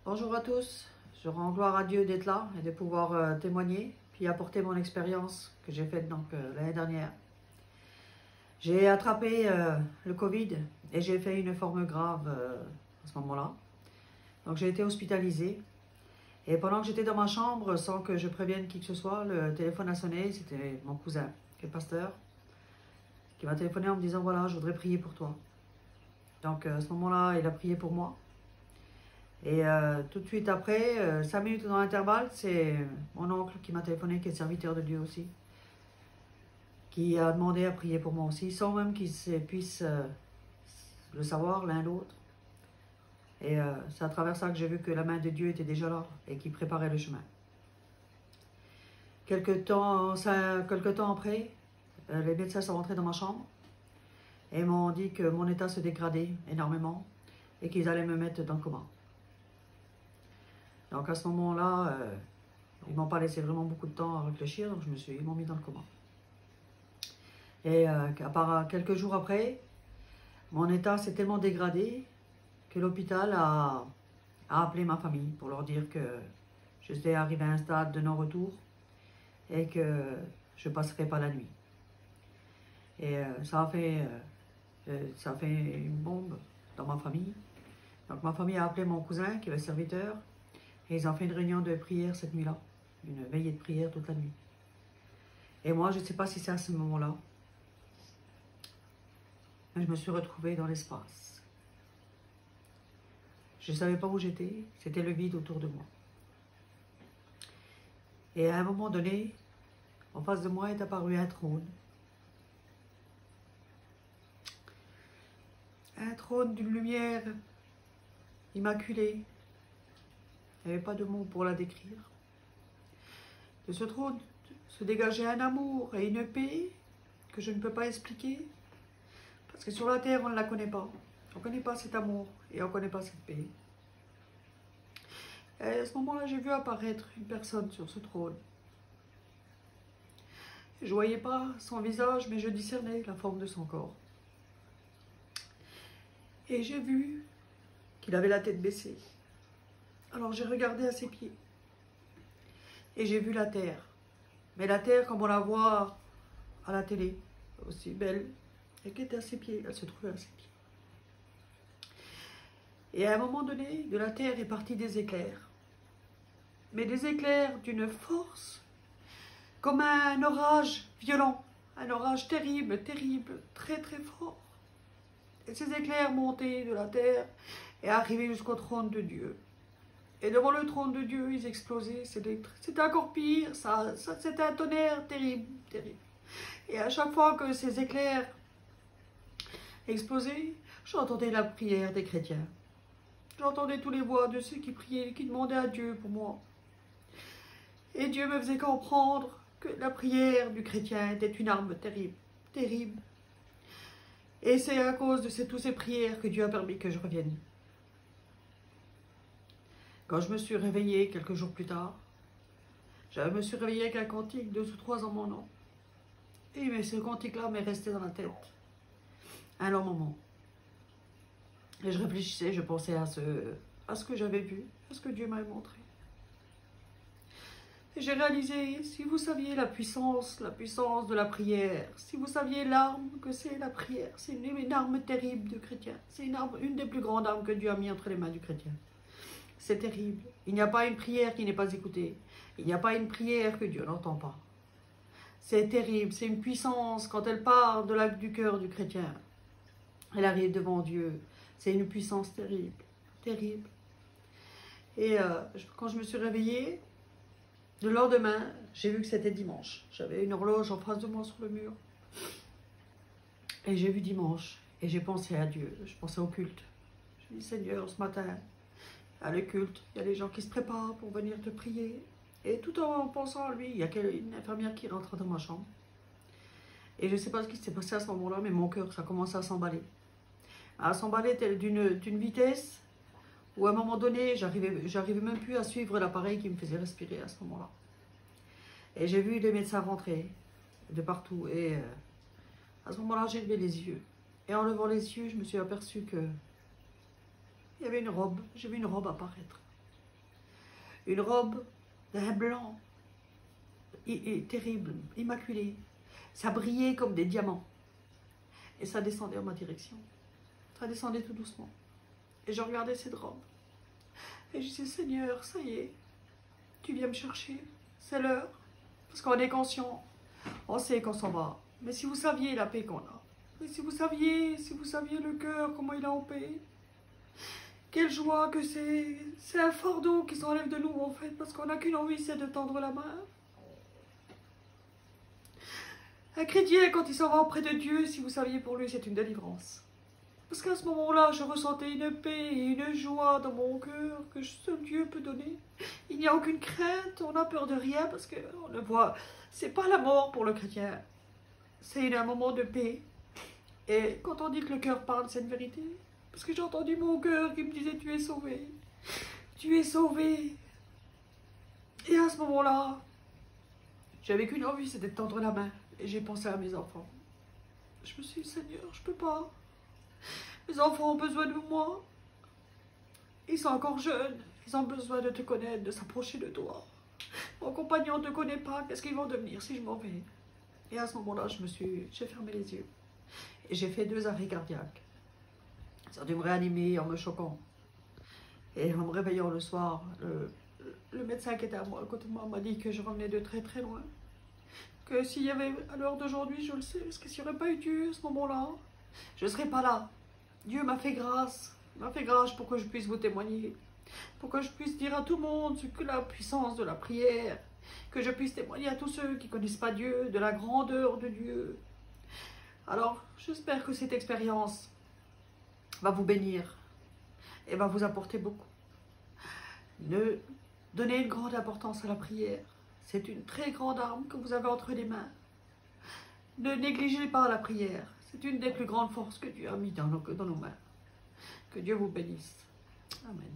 Bonjour à tous, je rends gloire à Dieu d'être là et de pouvoir témoigner, puis apporter mon expérience que j'ai faite l'année dernière. J'ai attrapé le Covid et j'ai fait une forme grave à ce moment-là. Donc j'ai été hospitalisée et pendant que j'étais dans ma chambre, sans que je prévienne qui que ce soit, le téléphone a sonné, c'était mon cousin qui est pasteur, qui m'a téléphoné en me disant voilà, je voudrais prier pour toi. Donc à ce moment-là, il a prié pour moi. Et tout de suite après, 5 minutes dans l'intervalle, c'est mon oncle qui m'a téléphoné, qui est serviteur de Dieu aussi, qui a demandé à prier pour moi aussi, sans même qu'ils puissent le savoir l'un l'autre. Et c'est à travers ça que j'ai vu que la main de Dieu était déjà là et qui préparait le chemin. Quelque temps après, les médecins sont rentrés dans ma chambre et m'ont dit que mon état se dégradait énormément et qu'ils allaient me mettre dans le coma. Donc à ce moment-là, ils ne m'ont pas laissé vraiment beaucoup de temps à réfléchir, donc ils m'ont mis dans le coma. Et à part quelques jours après, mon état s'est tellement dégradé que l'hôpital a appelé ma famille pour leur dire que j'étais arrivé à un stade de non-retour et que je ne passerai pas la nuit. Et ça a fait une bombe dans ma famille. Donc ma famille a appelé mon cousin qui est le serviteur et ils ont fait une réunion de prière cette nuit-là, une veillée de prière toute la nuit. Et moi, je ne sais pas si c'est à ce moment-là, mais je me suis retrouvée dans l'espace. Je ne savais pas où j'étais, c'était le vide autour de moi. Et à un moment donné, en face de moi est apparu un trône. Un trône d'une lumière immaculée. Il n'y avait pas de mots pour la décrire. De ce trône se dégageait un amour et une paix que je ne peux pas expliquer. Parce que sur la terre, on ne la connaît pas. On ne connaît pas cet amour et on ne connaît pas cette paix. Et à ce moment-là, j'ai vu apparaître une personne sur ce trône. Je ne voyais pas son visage, mais je discernais la forme de son corps. Et j'ai vu qu'il avait la tête baissée. Alors j'ai regardé à ses pieds. Et j'ai vu la terre. Mais la terre comme on la voit à la télé, aussi belle, et qui était à ses pieds, elle se trouvait à ses pieds. Et à un moment donné, de la terre est parti des éclairs. Mais des éclairs d'une force, comme un orage violent, un orage terrible, terrible, très très fort. Et ces éclairs montaient de la terre et arrivaient jusqu'au trône de Dieu. Et devant le trône de Dieu, ils explosaient. C'était encore pire, c'était un tonnerre terrible, terrible. Et à chaque fois que ces éclairs explosaient, j'entendais la prière des chrétiens. J'entendais tous les voix de ceux qui priaient, qui demandaient à Dieu pour moi. Et Dieu me faisait comprendre que la prière du chrétien était une arme terrible, terrible. Et c'est à cause de toutes ces prières que Dieu a permis que je revienne. Quand je me suis réveillée quelques jours plus tard, je me suis réveillée avec un cantique 2 ou 3 en mon nom. Et ce cantique-là m'est resté dans la tête un long moment. Et je réfléchissais, je pensais à ce que j'avais vu, à ce que Dieu m'avait montré. Et j'ai réalisé, si vous saviez la puissance de la prière, si vous saviez l'arme que c'est la prière, c'est une arme terrible du chrétien. C'est une des plus grandes armes que Dieu a mis entre les mains du chrétien. C'est terrible. Il n'y a pas une prière qui n'est pas écoutée. Il n'y a pas une prière que Dieu n'entend pas. C'est terrible. C'est une puissance quand elle part du cœur du chrétien. Elle arrive devant Dieu. C'est une puissance terrible. Terrible. Et quand je me suis réveillée, le lendemain, j'ai vu que c'était dimanche. J'avais une horloge en face de moi sur le mur. Et j'ai vu dimanche. Et j'ai pensé à Dieu. Je pensais au culte. Je dis, Seigneur, ce matin, à le culte, il y a des gens qui se préparent pour venir te prier. Et tout en pensant à lui, il y a une infirmière qui rentre dans ma chambre. Et je ne sais pas ce qui s'est passé à ce moment-là, mais mon cœur, ça a commencé à s'emballer. À s'emballer d'une vitesse où à un moment donné, j'arrivais même plus à suivre l'appareil qui me faisait respirer à ce moment-là. Et j'ai vu les médecins rentrer de partout. Et à ce moment-là, j'ai levé les yeux. Et en levant les yeux, je me suis aperçue que il y avait une robe. J'ai vu une robe apparaître. une robe d'un blanc terrible, immaculé. Ça brillait comme des diamants. Et ça descendait en ma direction. Ça descendait tout doucement. Et je regardais cette robe. Et je disais, Seigneur, ça y est, tu viens me chercher. C'est l'heure. Parce qu'on est conscient. On sait qu'on s'en va. Mais si vous saviez la paix qu'on a. Mais si vous saviez le cœur, comment il est en paix. Quelle joie que c'est. C'est un fardeau qui s'enlève de nous, en fait. Parce qu'on n'a qu'une envie, c'est de tendre la main. Un chrétien, quand il s'en va auprès de Dieu, si vous saviez, pour lui, c'est une délivrance. Parce qu'à ce moment-là, je ressentais une paix et une joie dans mon cœur que seul Dieu peut donner. Il n'y a aucune crainte, on n'a peur de rien parce qu'on le voit. C'est pas la mort pour le chrétien, c'est un moment de paix. Et quand on dit que le cœur parle, c'est une vérité. Parce que j'ai entendu mon cœur qui me disait, tu es sauvé. Tu es sauvé. Et à ce moment-là, j'avais qu'une envie, c'était de tendre la main. Et j'ai pensé à mes enfants. Je me suis dit, Seigneur, je peux pas. Mes enfants ont besoin de moi. Ils sont encore jeunes. Ils ont besoin de te connaître, de s'approcher de toi. Mon compagnon ne te connaît pas. Qu'est-ce qu'ils vont devenir si je m'en vais? Et à ce moment-là, j'ai fermé les yeux. Et j'ai fait 2 arrêts cardiaques. Ça a dû me réanimer en me choquant. Et en me réveillant le soir, le médecin qui était à côté de moi m'a dit que je revenais de très très loin. Que s'il y avait, à l'heure d'aujourd'hui, je le sais, parce que s'il n'y aurait pas eu Dieu à ce moment-là, je ne serais pas là. Dieu m'a fait grâce. Il m'a fait grâce pour que je puisse vous témoigner. Pour que je puisse dire à tout le monde ce que la puissance de la prière. Que je puisse témoigner à tous ceux qui ne connaissent pas Dieu, de la grandeur de Dieu. Alors, j'espère que cette expérience va vous bénir et va vous apporter beaucoup. Donnez une grande importance à la prière. C'est une très grande arme que vous avez entre les mains. Ne négligez pas la prière. C'est une des plus grandes forces que Dieu a mis dans nos mains. Que Dieu vous bénisse. Amen.